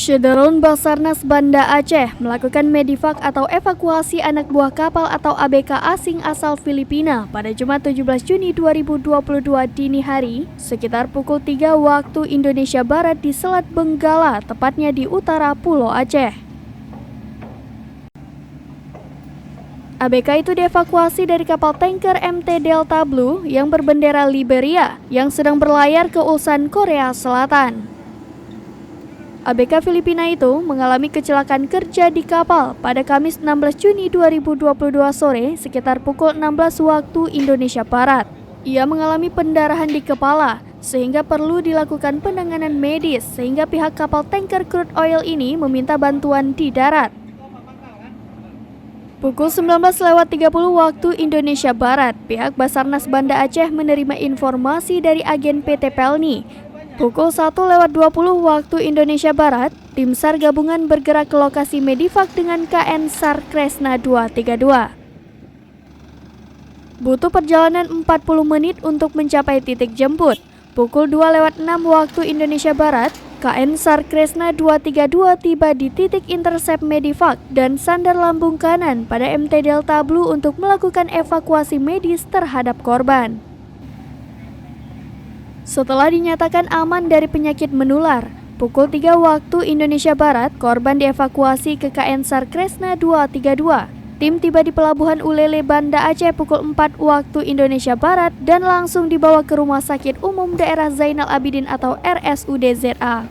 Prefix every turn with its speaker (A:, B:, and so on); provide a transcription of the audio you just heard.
A: Syederun Basarnas Banda Aceh melakukan medivak atau evakuasi anak buah kapal atau ABK asing asal Filipina pada Jumat 17 Juni 2022 dini hari sekitar pukul 3 waktu Indonesia Barat di Selat Benggala, tepatnya di utara Pulau Aceh. ABK itu dievakuasi dari kapal tanker MT Delta Blue yang berbendera Liberia yang sedang berlayar ke Ulsan, Korea Selatan. ABK Filipina itu mengalami kecelakaan kerja di kapal pada Kamis 16 Juni 2022 sore sekitar pukul 16 waktu Indonesia Barat. Ia mengalami pendarahan di kepala sehingga perlu dilakukan penanganan medis sehingga pihak kapal tanker crude oil ini meminta bantuan di darat. Pukul 19.30 waktu Indonesia Barat, pihak Basarnas Banda Aceh menerima informasi dari agen PT Pelni. Pukul 1.20 waktu Indonesia Barat, tim SAR gabungan bergerak ke lokasi medivak dengan KN SAR Kresna 232. Butuh perjalanan 40 menit untuk mencapai titik jemput. Pukul 2.06 waktu Indonesia Barat, KN SAR Kresna 232 tiba di titik intercept medivak dan sandar lambung kanan pada MT Delta Blue untuk melakukan evakuasi medis terhadap korban. Setelah dinyatakan aman dari penyakit menular, pukul 3 waktu Indonesia Barat, korban dievakuasi ke KN SAR Kresna 232. Tim tiba di Pelabuhan Ulele Banda Aceh pukul 4 waktu Indonesia Barat dan langsung dibawa ke Rumah Sakit Umum Daerah Zainal Abidin atau RSUD ZA.